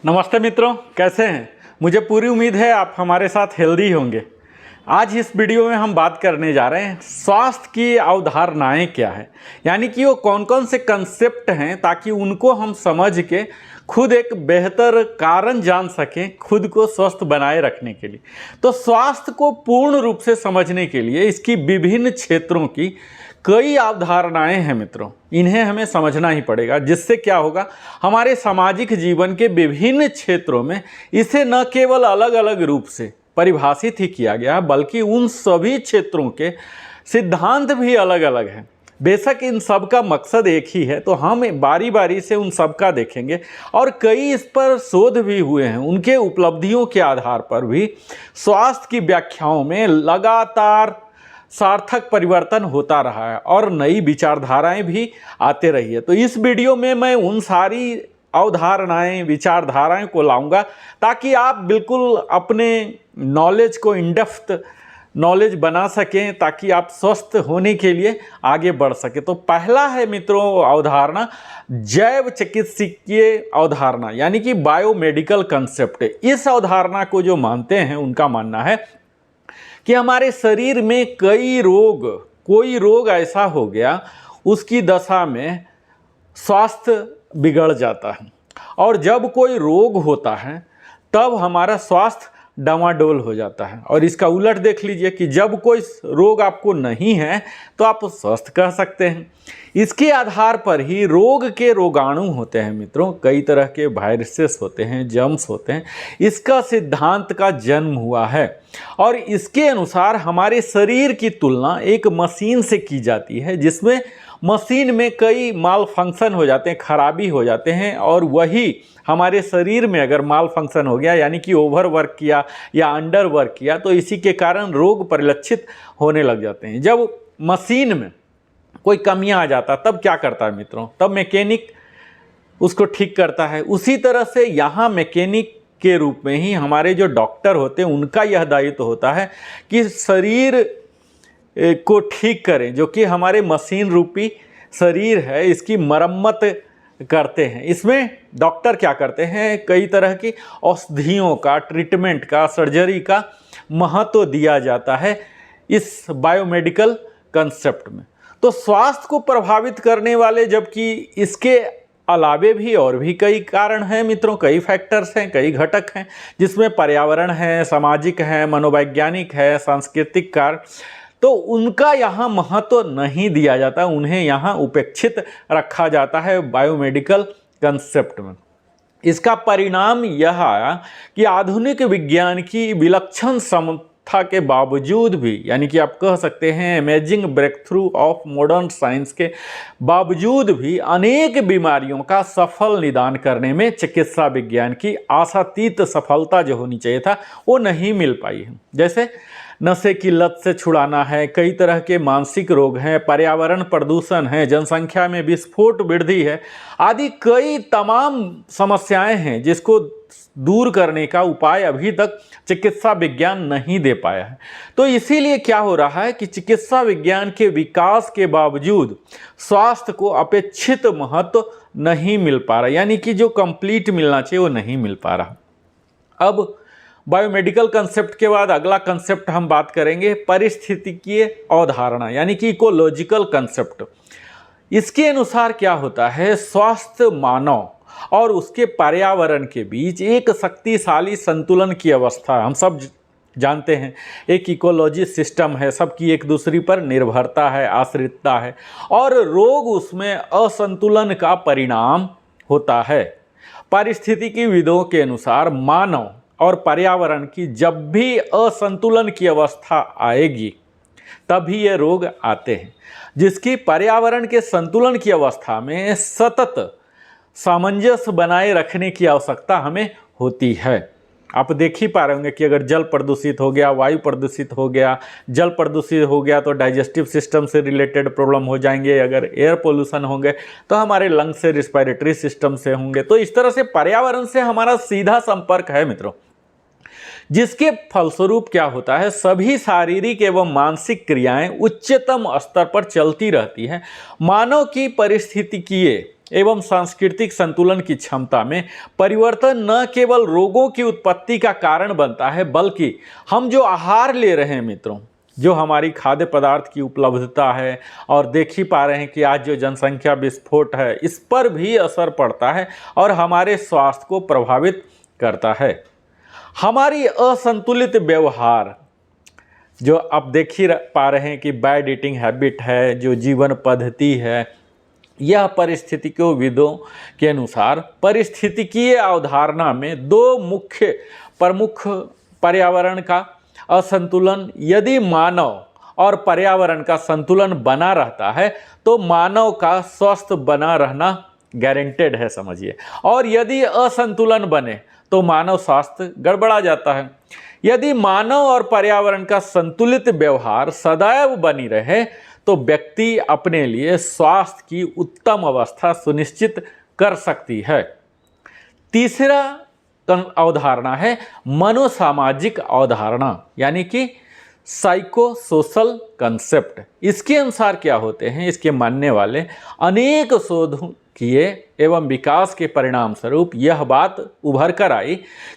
नमस्ते मित्रों, कैसे हैं। मुझे पूरी उम्मीद है आप हमारे साथ हेल्दी होंगे। आज इस वीडियो में हम बात करने जा रहे हैं स्वास्थ्य की अवधारणाएं क्या है, यानी कि वो कौन कौन से कंसेप्ट हैं ताकि उनको हम समझ के खुद एक बेहतर कारण जान सकें खुद को स्वस्थ बनाए रखने के लिए। तो स्वास्थ्य को पूर्ण रूप से समझने के लिए इसकी विभिन्न क्षेत्रों की कई अवधारणाएं हैं मित्रों, इन्हें हमें समझना ही पड़ेगा। जिससे क्या होगा, हमारे सामाजिक जीवन के विभिन्न क्षेत्रों में इसे न केवल अलग अलग रूप से परिभाषित ही किया गया बल्कि उन सभी क्षेत्रों के सिद्धांत भी अलग अलग हैं। बेशक इन सब का मकसद एक ही है, तो हम बारी बारी से उन सब का देखेंगे और कई इस पर शोध भी हुए हैं। उनके उपलब्धियों के आधार पर भी स्वास्थ्य की व्याख्याओं में लगातार सार्थक परिवर्तन होता रहा है और नई विचारधाराएं भी आते रही है। तो इस वीडियो में मैं उन सारी अवधारणाएं, विचारधाराएं को लाऊंगा ताकि आप बिल्कुल अपने नॉलेज को इन डेप्थ नॉलेज बना सकें, ताकि आप स्वस्थ होने के लिए आगे बढ़ सकें। तो पहला है मित्रों अवधारणा जैव चिकित्सकीय अवधारणा, यानी कि बायोमेडिकल कंसेप्ट। इस अवधारणा को जो मानते हैं उनका मानना है कि हमारे शरीर में कोई रोग ऐसा हो गया, उसकी दशा में स्वास्थ्य बिगड़ जाता है, और जब कोई रोग होता है तब हमारा स्वास्थ्य डामाडोल हो जाता है। और इसका उलट देख लीजिए कि जब कोई रोग आपको नहीं है तो आप स्वस्थ कह सकते हैं। इसके आधार पर ही रोग के रोगाणु होते हैं मित्रों, कई तरह के वायरसेस होते हैं, जर्म्स होते हैं। इसका सिद्धांत का जन्म हुआ है और इसके अनुसार हमारे शरीर की तुलना एक मशीन से की जाती है, जिसमें मशीन में कई माल फंक्शन हो जाते हैं, खराबी हो जाते हैं, और वही हमारे शरीर में अगर माल फंक्शन हो गया, यानी कि ओवर वर्क किया या अंडर वर्क किया, तो इसी के कारण रोग परिलक्षित होने लग जाते हैं। जब मशीन में कोई कमियां आ जाता तब क्या करता है मित्रों, तब मैकेनिक उसको ठीक करता है। उसी तरह से यहाँ मैकेनिक के रूप में ही हमारे जो डॉक्टर होते हैं उनका यह दायित्व होता है कि शरीर को ठीक करें, जो कि हमारे मशीन रूपी शरीर है, इसकी मरम्मत करते हैं। इसमें डॉक्टर क्या करते हैं, कई तरह की औषधियों का, ट्रीटमेंट का, सर्जरी का महत्व दिया जाता है इस बायोमेडिकल कंसेप्ट में। तो स्वास्थ्य को प्रभावित करने वाले, जबकि इसके अलावे भी और भी कई कारण हैं मित्रों, कई फैक्टर्स हैं, कई घटक हैं, जिसमें पर्यावरण है, सामाजिक है, मनोवैज्ञानिक है, सांस्कृतिक कारण, तो उनका यहाँ महत्व नहीं दिया जाता, उन्हें यहाँ उपेक्षित रखा जाता है बायोमेडिकल कंसेप्ट में। इसका परिणाम यह आया कि आधुनिक विज्ञान की विलक्षण क्षमता के बावजूद भी, यानी कि आप कह सकते हैं amazing breakthrough of modern science के बावजूद भी, अनेक बीमारियों का सफल निदान करने में चिकित्सा विज्ञान की आशातीत सफलता जो होनी चाहिए था वो नहीं मिल पाई है। जैसे नशे की लत से छुड़ाना है, कई तरह के मानसिक रोग हैं, पर्यावरण प्रदूषण है, जनसंख्या में विस्फोट वृद्धि है, आदि कई तमाम समस्याएं हैं जिसको दूर करने का उपाय अभी तक चिकित्सा विज्ञान नहीं दे पाया है। तो इसीलिए क्या हो रहा है कि चिकित्सा विज्ञान के विकास के बावजूद स्वास्थ्य को अपेक्षित महत्व नहीं मिल पा रहा, यानी कि जो कंप्लीट मिलना चाहिए वो नहीं मिल पा रहा। अब बायोमेडिकल कंसेप्ट के बाद अगला कंसेप्ट हम बात करेंगे पारिस्थितिकीय अवधारणा, यानी कि इकोलॉजिकल कंसेप्ट। इसके अनुसार क्या होता है, स्वास्थ्य मानव और उसके पर्यावरण के बीच एक शक्तिशाली संतुलन की अवस्था। हम सब जानते हैं एक इकोलॉजी सिस्टम है, सबकी एक दूसरी पर निर्भरता है, आश्रितता है, और रोग उसमें असंतुलन का परिणाम होता है। पारिस्थितिकीविदों के अनुसार मानव और पर्यावरण की जब भी असंतुलन की अवस्था आएगी तभी ये रोग आते हैं, जिसकी पर्यावरण के संतुलन की अवस्था में सतत सामंजस्य बनाए रखने की आवश्यकता हमें होती है। आप देख ही पा रहे होंगे कि अगर जल प्रदूषित हो गया, वायु प्रदूषित हो गया, जल प्रदूषित हो गया तो डाइजेस्टिव सिस्टम से रिलेटेड प्रॉब्लम हो जाएंगे, अगर एयर पोल्यूशन होंगे तो हमारे लंग्स से, रिस्पिरेटरी सिस्टम से होंगे। तो इस तरह से पर्यावरण से हमारा सीधा संपर्क है मित्रों, जिसके फलस्वरूप क्या होता है, सभी शारीरिक एवं मानसिक क्रियाएं उच्चतम स्तर पर चलती रहती हैं। मानव की पारिस्थितिकीय एवं सांस्कृतिक संतुलन की क्षमता में परिवर्तन न केवल रोगों की उत्पत्ति का कारण बनता है, बल्कि हम जो आहार ले रहे हैं मित्रों, जो हमारी खाद्य पदार्थ की उपलब्धता है, और देख ही पा रहे हैं कि आज जो जनसंख्या विस्फोट है, इस पर भी असर पड़ता है और हमारे स्वास्थ्य को प्रभावित करता है। हमारी असंतुलित व्यवहार, जो आप देख ही पा रहे हैं कि बैड ईटिंग हैबिट है, जो जीवन पद्धति है, यह परिस्थितिकोविदों के अनुसार पारिस्थितिकीय अवधारणा में दो मुख्य प्रमुख पर्यावरण का असंतुलन, यदि मानव और पर्यावरण का संतुलन बना रहता है तो मानव का स्वस्थ बना रहना गारंटेड है, समझिए। और यदि असंतुलन बने तो मानव स्वास्थ्य गड़बड़ा जाता है। यदि मानव और पर्यावरण का संतुलित व्यवहार सदैव बनी रहे तो व्यक्ति अपने लिए स्वास्थ्य की उत्तम अवस्था सुनिश्चित कर सकती है। तीसरा अवधारणा है मनोसामाजिक अवधारणा, यानी कि साइको सोशल कंसेप्ट। इसके अनुसार क्या होते हैं, इसके मानने वाले अनेक शोध किए एवं विकास के परिणाम स्वरूप यह बात उभर कर आई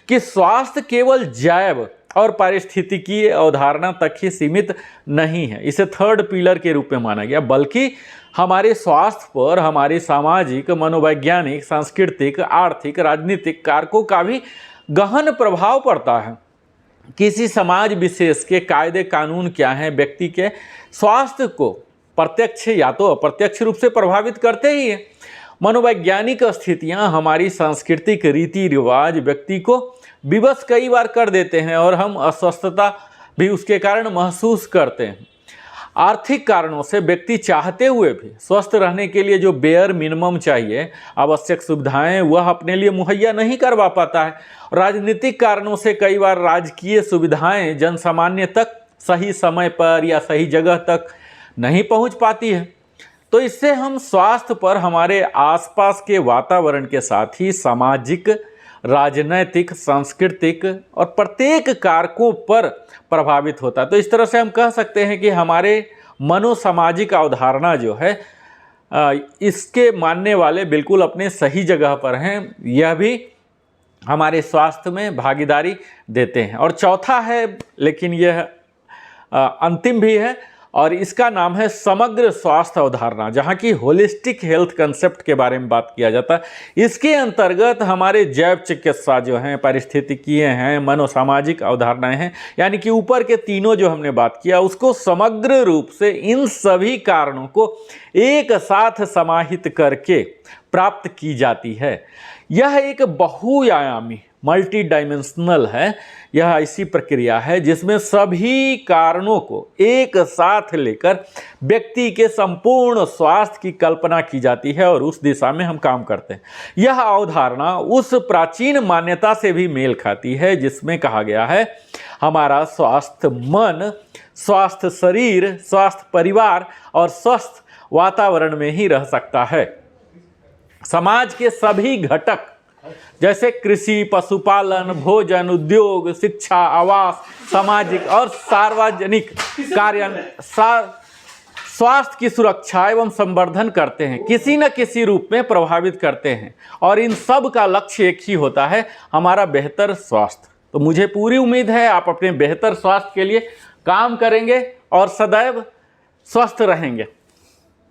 कि स्वास्थ्य केवल जैव और पारिस्थितिकीय अवधारणा तक ही सीमित नहीं है, इसे थर्ड पिलर के रूप में माना गया, बल्कि हमारे स्वास्थ्य पर हमारी सामाजिक, मनोवैज्ञानिक, सांस्कृतिक, आर्थिक, राजनीतिक कारकों का भी गहन प्रभाव पड़ता है। किसी समाज विशेष के कायदे कानून क्या हैं, व्यक्ति के स्वास्थ्य को प्रत्यक्ष या तो अप्रत्यक्ष रूप से प्रभावित करते ही हैं। मनोवैज्ञानिक स्थितियां, हमारी सांस्कृतिक रीति रिवाज व्यक्ति को विवश कई बार कर देते हैं और हम अस्वस्थता भी उसके कारण महसूस करते हैं। आर्थिक कारणों से व्यक्ति चाहते हुए भी स्वस्थ रहने के लिए जो बेयर मिनिमम चाहिए, आवश्यक सुविधाएं, वह अपने लिए मुहैया नहीं करवा पाता है। राजनीतिक कारणों से कई बार राजकीय सुविधाएं जनसामान्य तक सही समय पर या सही जगह तक नहीं पहुंच पाती है। तो इससे हम स्वास्थ्य पर हमारे आसपास के वातावरण के साथ ही सामाजिक, राजनैतिक, सांस्कृतिक और प्रत्येक कारकों पर प्रभावित होता है। तो इस तरह से हम कह सकते हैं कि हमारे मनोसामाजिक अवधारणा जो है, इसके मानने वाले बिल्कुल अपने सही जगह पर हैं, यह भी हमारे स्वास्थ्य में भागीदारी देते हैं। और चौथा है, लेकिन यह अंतिम भी है, और इसका नाम है समग्र स्वास्थ्य अवधारणा, जहाँ की होलिस्टिक हेल्थ कंसेप्ट के बारे में बात किया जाता है। इसके अंतर्गत हमारे जैव चिकित्सा जो हैं, पारिस्थितिकीय हैं, मनोसामाजिक अवधारणाएं हैं, यानी कि ऊपर के तीनों जो हमने बात किया, उसको समग्र रूप से इन सभी कारणों को एक साथ समाहित करके प्राप्त की जाती है। यह एक बहुआयामी, मल्टी डायमेंशनल है। यह ऐसी प्रक्रिया है जिसमें सभी कारणों को एक साथ लेकर व्यक्ति के संपूर्ण स्वास्थ्य की कल्पना की जाती है और उस दिशा में हम काम करते हैं। यह अवधारणा उस प्राचीन मान्यता से भी मेल खाती है जिसमें कहा गया है, हमारा स्वास्थ्य मन, स्वास्थ्य शरीर, स्वास्थ्य परिवार और स्वस्थ वातावरण में ही रह सकता है। समाज के सभी घटक जैसे कृषि, पशुपालन, भोजन, उद्योग, शिक्षा, आवास, सामाजिक और सार्वजनिक कार्य स्वास्थ्य की सुरक्षा एवं संवर्धन करते हैं, किसी न किसी रूप में प्रभावित करते हैं, और इन सब का लक्ष्य एक ही होता है, हमारा बेहतर स्वास्थ्य। तो मुझे पूरी उम्मीद है आप अपने बेहतर स्वास्थ्य के लिए काम करेंगे और सदैव स्वस्थ रहेंगे।